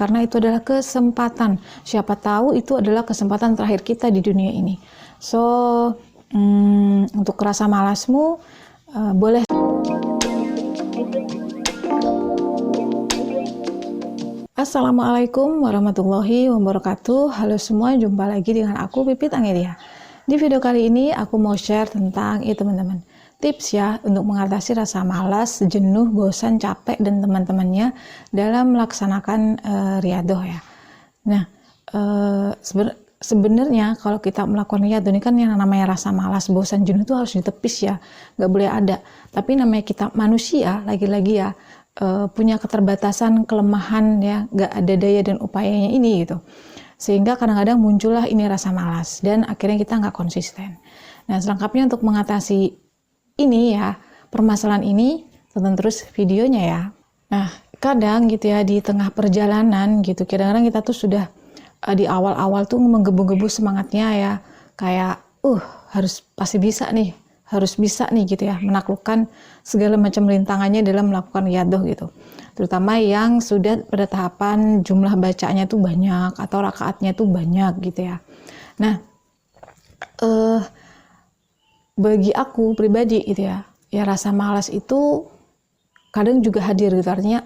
karena itu adalah kesempatan. Siapa tahu itu adalah kesempatan terakhir kita di dunia ini. So, untuk rasa malasmu, boleh. Assalamualaikum warahmatullahi wabarakatuh. Halo semua, jumpa lagi dengan aku Pipit Angelia. Di video kali ini aku mau share tentang teman-teman, tips ya untuk mengatasi rasa malas, jenuh, bosan, capek dan teman-temannya dalam melaksanakan riyadhah ya. Nah, sebenarnya kalau kita melakukan riyadhah ini kan yang namanya rasa malas, bosan, jenuh itu harus ditepis ya, nggak boleh ada. Tapi namanya kita manusia, lagi-lagi ya, punya keterbatasan, kelemahan ya, nggak ada daya dan upayanya ini gitu, sehingga kadang-kadang muncullah ini rasa malas dan akhirnya kita nggak konsisten. Nah, selengkapnya untuk mengatasi ini ya, permasalahan ini, tonton terus videonya ya. Nah, kadang gitu ya, di tengah perjalanan gitu, kadang-kadang kita tuh sudah di awal-awal tuh menggebu-gebu semangatnya ya, kayak harus bisa nih gitu ya, menaklukkan segala macam rintangannya dalam melakukan riyadhah gitu. Terutama yang sudah pada tahapan jumlah bacanya tuh banyak atau rakaatnya tuh banyak gitu ya. Nah, bagi aku pribadi gitu ya, rasa malas itu kadang juga hadir gitu, artinya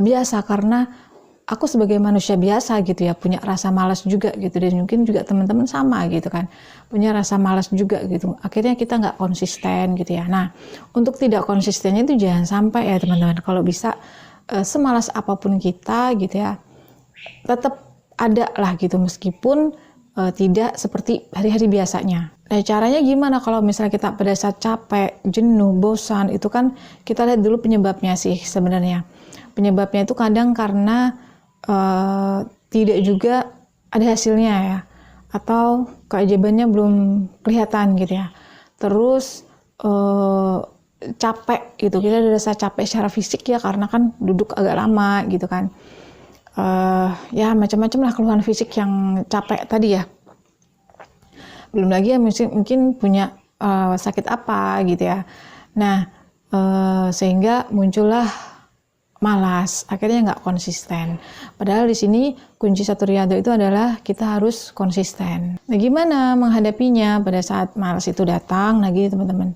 biasa, karena aku sebagai manusia biasa gitu ya, punya rasa malas juga gitu, dan mungkin juga teman-teman sama gitu kan, punya rasa malas juga gitu. Akhirnya kita nggak konsisten gitu ya. Nah, untuk tidak konsistennya itu jangan sampai ya teman-teman, kalau bisa semalas apapun kita gitu ya, tetap ada lah gitu, meskipun tidak seperti hari-hari biasanya. Nah, caranya gimana kalau misalnya kita pada saat capek, jenuh, bosan, itu kan kita lihat dulu penyebabnya sih sebenarnya. Penyebabnya itu kadang karena tidak juga ada hasilnya ya, atau keajaibannya belum kelihatan gitu ya. Terus capek gitu, kita ada rasa capek secara fisik ya, karena kan duduk agak lama gitu kan. Ya macam-macam lah keluhan fisik yang capek tadi ya. Belum lagi ya mungkin punya sakit apa gitu ya. Nah, sehingga muncullah malas, akhirnya nggak konsisten. Padahal di sini kunci satu riyadhah itu adalah kita harus konsisten. Nah, gimana menghadapinya pada saat malas itu datang? Nah, gini teman-teman,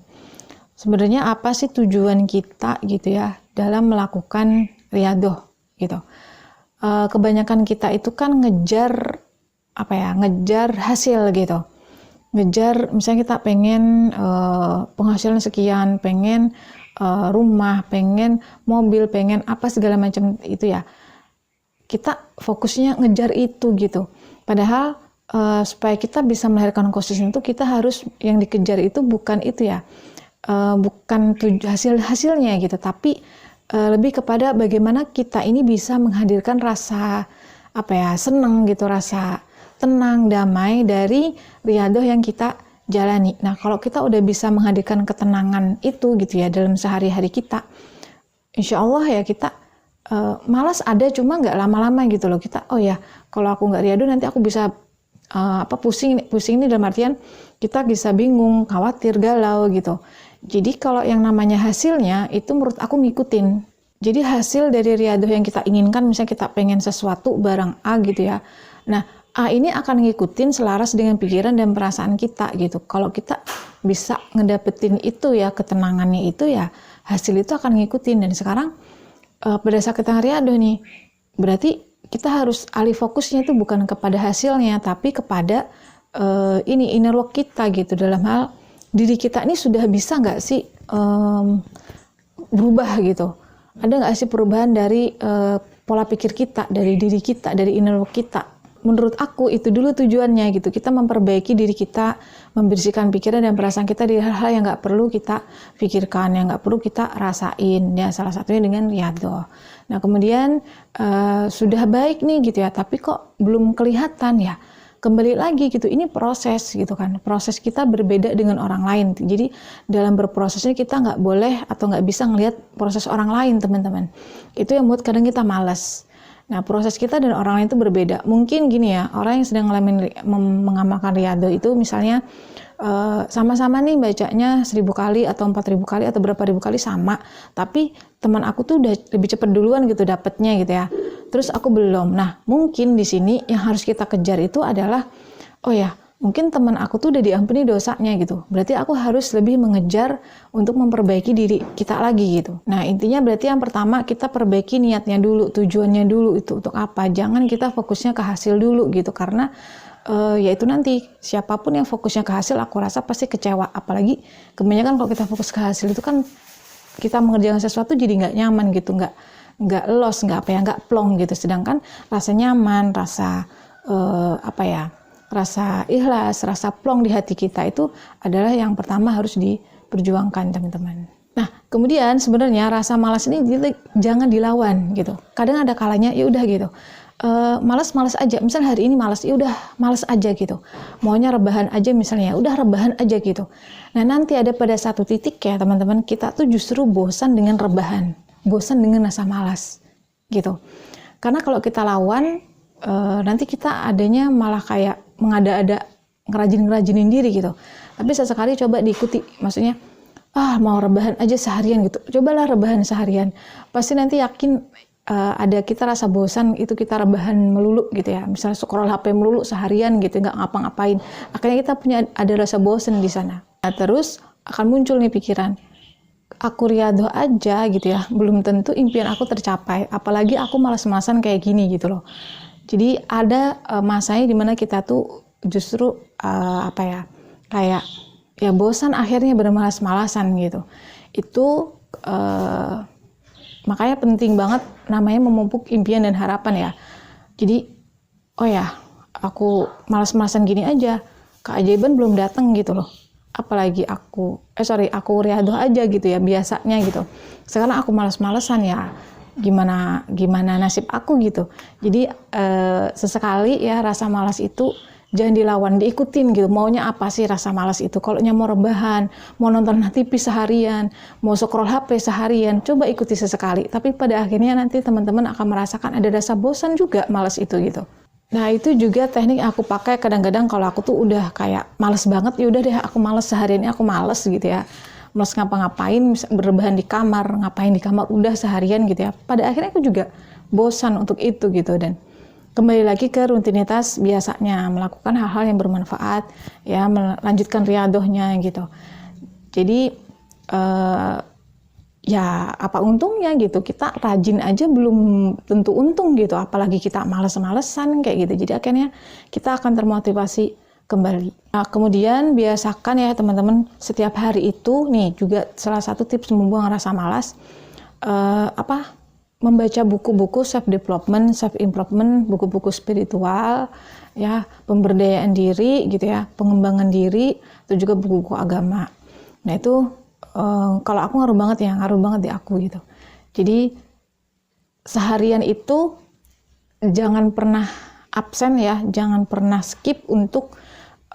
sebenarnya apa sih tujuan kita gitu ya dalam melakukan riyadhah gitu? Kebanyakan kita itu kan ngejar hasil gitu. Ngejar, misalnya kita pengen penghasilan sekian, pengen rumah, pengen mobil, pengen apa segala macam itu ya. Kita fokusnya ngejar itu gitu. Padahal supaya kita bisa melahirkan konsisten itu, kita harus yang dikejar itu bukan itu ya, bukan hasilnya gitu, tapi lebih kepada bagaimana kita ini bisa menghadirkan rasa senang gitu, rasa tenang, damai dari riyadhah yang kita jalani. Nah, kalau kita udah bisa menghadirkan ketenangan itu gitu ya dalam sehari-hari kita, insya Allah ya kita malas ada, cuma nggak lama-lama gitu loh. Kita kalau aku nggak riyadhah nanti aku bisa pusing ini dalam artian kita bisa bingung, khawatir, galau gitu. Jadi kalau yang namanya hasilnya itu menurut aku ngikutin. Jadi hasil dari riyadhah yang kita inginkan, misalnya kita pengen sesuatu barang A gitu ya. Nah, A ini akan ngikutin selaras dengan pikiran dan perasaan kita gitu. Kalau kita bisa ngedapetin itu ya, ketenangannya itu ya, hasil itu akan ngikutin. Dan sekarang pada saat kita riyadhah nih, berarti kita harus alih fokusnya itu bukan kepada hasilnya, tapi kepada inner work kita gitu. Dalam hal diri kita ini sudah bisa nggak sih berubah gitu. Ada nggak sih perubahan dari pola pikir kita, dari diri kita, dari inner work kita. Menurut aku itu dulu tujuannya gitu, kita memperbaiki diri kita, membersihkan pikiran dan perasaan kita dari hal-hal yang nggak perlu kita pikirkan, yang nggak perlu kita rasain ya, salah satunya dengan riyadhah. Nah, kemudian sudah baik nih gitu ya, tapi kok belum kelihatan ya, kembali lagi gitu, ini proses gitu kan, proses kita berbeda dengan orang lain. Jadi dalam berprosesnya kita nggak boleh atau nggak bisa ngelihat proses orang lain teman-teman, itu yang buat kadang kita malas. Nah, proses kita dan orang lain itu berbeda. Mungkin gini ya, orang yang sedang mengamalkan riyadhah itu misalnya sama-sama nih bacanya 1000 kali atau 4000 kali atau berapa ribu kali sama, tapi teman aku tuh udah lebih cepat duluan gitu dapetnya gitu ya, terus aku belum. Nah, mungkin di sini yang harus kita kejar itu adalah, oh ya, mungkin teman aku tuh udah diampuni dosanya gitu, berarti aku harus lebih mengejar untuk memperbaiki diri kita lagi gitu. Nah, intinya berarti yang pertama kita perbaiki niatnya dulu, tujuannya dulu itu untuk apa, jangan kita fokusnya ke hasil dulu gitu, karena yaitu nanti siapapun yang fokusnya ke hasil, aku rasa pasti kecewa. Apalagi kebanyakan kalau kita fokus ke hasil itu kan kita mengerjakan sesuatu jadi nggak nyaman gitu, nggak los, nggak plong gitu. Sedangkan rasa nyaman, rasa rasa ikhlas, rasa plong di hati kita itu adalah yang pertama harus diperjuangkan, teman-teman. Nah, kemudian sebenarnya rasa malas ini jangan dilawan gitu. Kadang ada kalanya ya udah gitu. Malas aja, misal hari ini malas, ya udah malas aja gitu, maunya rebahan aja misalnya, udah rebahan aja gitu. Nah, nanti ada pada satu titik ya teman-teman, kita tuh justru bosan dengan rebahan, bosan dengan rasa malas gitu. Karena kalau kita lawan, nanti kita adanya malah kayak mengada-ada, ngerajinin diri gitu. Tapi sesekali coba diikuti, maksudnya mau rebahan aja seharian gitu, cobalah rebahan seharian, pasti nanti yakin ada kita rasa bosan itu kita rebahan melulu gitu ya, misalnya scroll HP melulu seharian gitu, nggak ngapa-ngapain, akhirnya kita ada rasa bosan di sana. Nah, terus akan muncul nih pikiran, aku riyadhah aja gitu ya, belum tentu impian aku tercapai, apalagi aku malas-malasan kayak gini gitu loh. Jadi ada masanya dimana kita tuh justru kayak ya bosan, akhirnya bermalas-malasan gitu. Itu makanya penting banget namanya memupuk impian dan harapan ya. Jadi, oh ya, aku malas-malasan gini aja, keajaiban belum datang gitu loh. Apalagi aku riyadhah aja gitu ya, biasanya gitu. Sekarang aku malas-malasan ya, gimana nasib aku gitu. Jadi sesekali ya rasa malas itu jangan dilawan, diikutin gitu. Maunya apa sih rasa malas itu? Kalau mau rebahan, mau nonton TV seharian, mau scroll HP seharian, coba ikuti sesekali. Tapi pada akhirnya nanti teman-teman akan merasakan ada rasa bosan juga malas itu gitu. Nah, itu juga teknik aku pakai kadang-kadang kalau aku tuh udah kayak malas banget, ya udah deh aku malas seharian ini, aku malas gitu ya. Malas ngapa-ngapain, berrebahan di kamar, ngapain di kamar udah seharian gitu ya. Pada akhirnya aku juga bosan untuk itu gitu, dan kembali lagi ke rutinitas biasanya, melakukan hal-hal yang bermanfaat ya, melanjutkan riyadhahnya gitu. Jadi ya apa untungnya gitu, kita rajin aja belum tentu untung gitu, apalagi kita males-malesan kayak gitu. Jadi akhirnya kita akan termotivasi kembali. Nah, kemudian biasakan ya teman-teman, setiap hari itu nih juga salah satu tips membuang rasa malas, membaca buku-buku self development, self improvement, buku-buku spiritual ya, pemberdayaan diri gitu ya, pengembangan diri, itu juga buku-buku agama. Nah, itu kalau aku ngaruh banget di aku gitu. Jadi seharian itu jangan pernah absen ya, jangan pernah skip untuk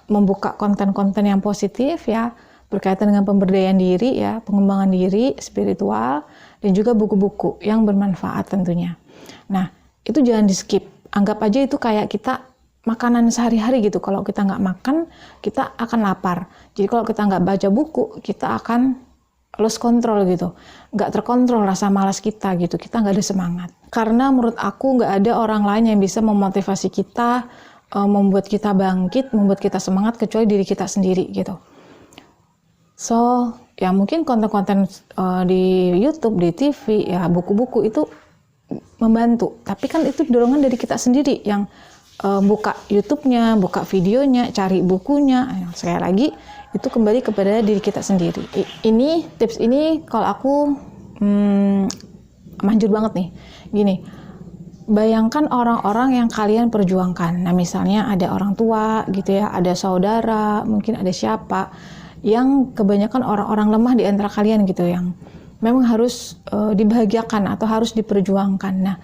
membuka konten-konten yang positif ya, berkaitan dengan pemberdayaan diri ya, pengembangan diri, spiritual, dan juga buku-buku yang bermanfaat tentunya. Nah, itu jangan di skip. Anggap aja itu kayak kita makanan sehari-hari gitu. Kalau kita nggak makan, kita akan lapar. Jadi kalau kita nggak baca buku, kita akan lost control gitu. Nggak terkontrol rasa malas kita gitu. Kita nggak ada semangat. Karena menurut aku nggak ada orang lain yang bisa memotivasi kita, membuat kita bangkit, membuat kita semangat, kecuali diri kita sendiri gitu. So, ya mungkin konten-konten di YouTube, di TV, ya buku-buku itu membantu. Tapi kan itu dorongan dari kita sendiri yang buka YouTube-nya, buka videonya, cari bukunya. Sekali lagi, itu kembali kepada diri kita sendiri. Tips ini kalau aku manjur banget nih. Gini, bayangkan orang-orang yang kalian perjuangkan. Nah, misalnya ada orang tua gitu ya, ada saudara, mungkin ada siapa yang kebanyakan orang-orang lemah di antara kalian gitu, yang memang harus dibahagiakan atau harus diperjuangkan. Nah,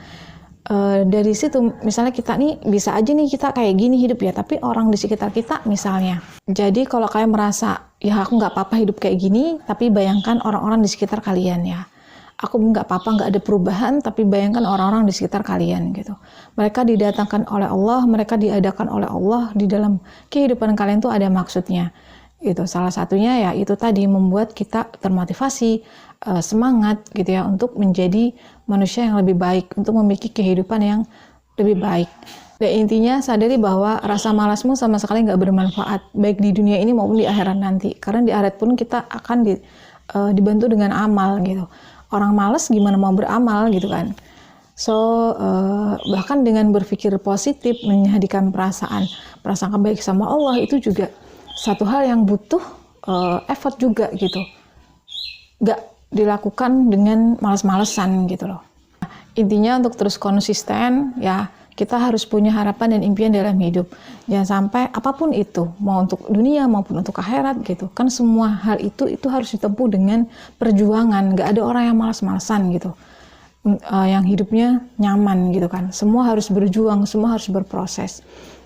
dari situ misalnya kita nih bisa aja nih kita kayak gini hidup ya, tapi orang di sekitar kita misalnya. Jadi kalau kalian merasa ya aku nggak apa-apa hidup kayak gini, tapi bayangkan orang-orang di sekitar kalian ya. aku nggak apa-apa, nggak ada perubahan, tapi bayangkan orang-orang di sekitar kalian gitu. Mereka didatangkan oleh Allah, mereka diadakan oleh Allah, di dalam kehidupan kalian tuh ada maksudnya. Gitu. Salah satunya ya itu tadi, membuat kita termotivasi, semangat gitu ya, untuk menjadi manusia yang lebih baik, untuk memiliki kehidupan yang lebih baik. Dan intinya sadari bahwa rasa malasmu sama sekali nggak bermanfaat, baik di dunia ini maupun di akhirat nanti. Karena di akhirat pun kita akan dibantu dengan amal gitu. Orang malas gimana mau beramal gitu kan. So bahkan dengan berpikir positif, menyedihkan perasaan baik sama Allah, itu juga satu hal yang butuh effort juga gitu. Gak dilakukan dengan malas-malesan gitu loh. Intinya untuk terus konsisten ya, kita harus punya harapan dan impian dalam hidup. Jangan sampai apapun itu, mau untuk dunia maupun untuk akhirat gitu. Kan semua hal itu harus ditempuh dengan perjuangan. Gak ada orang yang malas-malasan gitu. Yang hidupnya nyaman gitu kan. Semua harus berjuang, semua harus berproses.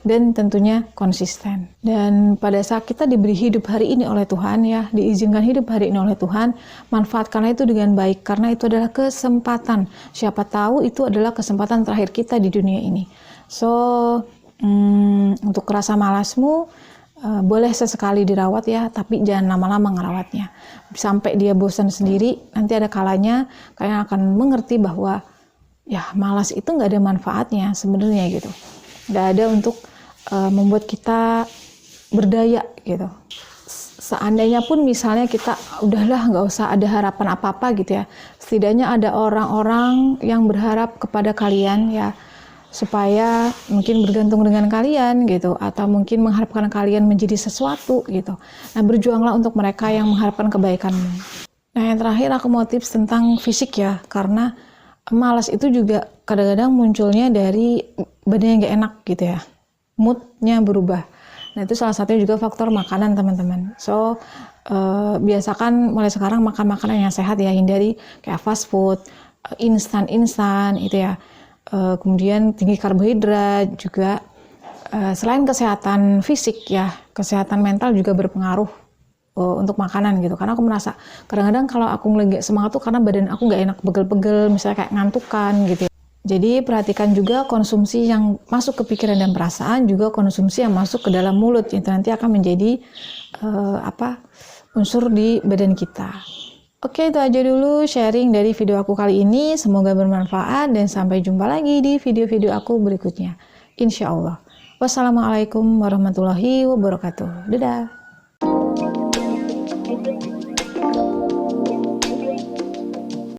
Dan tentunya konsisten. Dan pada saat kita diberi hidup hari ini oleh Tuhan ya, diizinkan hidup hari ini oleh Tuhan, manfaatkanlah itu dengan baik, karena itu adalah kesempatan. Siapa tahu itu adalah kesempatan terakhir kita di dunia ini. So untuk rasa malasmu boleh sesekali dirawat ya, tapi jangan lama-lama ngerawatnya. Sampai dia bosan sendiri, nanti ada kalanya kalian akan mengerti bahwa ya malas itu nggak ada manfaatnya sebenarnya gitu. Nggak ada untuk membuat kita berdaya gitu. Seandainya pun misalnya kita udahlah nggak usah ada harapan apa-apa gitu ya, setidaknya ada orang-orang yang berharap kepada kalian ya, supaya mungkin bergantung dengan kalian gitu, atau mungkin mengharapkan kalian menjadi sesuatu gitu. Nah, berjuanglah untuk mereka yang mengharapkan kebaikanmu. Nah, yang terakhir aku mau tips tentang fisik ya, karena malas itu juga kadang-kadang munculnya dari badan yang gak enak gitu ya, moodnya berubah. Nah, itu salah satunya juga faktor makanan teman-teman. So biasakan mulai sekarang makan makanan yang sehat ya, hindari kayak fast food, instan itu ya. Kemudian tinggi karbohidrat juga. Selain kesehatan fisik ya, kesehatan mental juga berpengaruh untuk makanan gitu. Karena aku merasa kadang-kadang kalau aku lagi semangat tuh karena badan aku nggak enak, pegel-pegel, misalnya kayak ngantukan gitu ya. Jadi perhatikan juga konsumsi yang masuk ke pikiran dan perasaan, juga konsumsi yang masuk ke dalam mulut, itu nanti akan menjadi unsur di badan kita. Oke, itu aja dulu sharing dari video aku kali ini. Semoga bermanfaat dan sampai jumpa lagi di video-video aku berikutnya. Insya Allah. Wassalamualaikum warahmatullahi wabarakatuh. Dadah.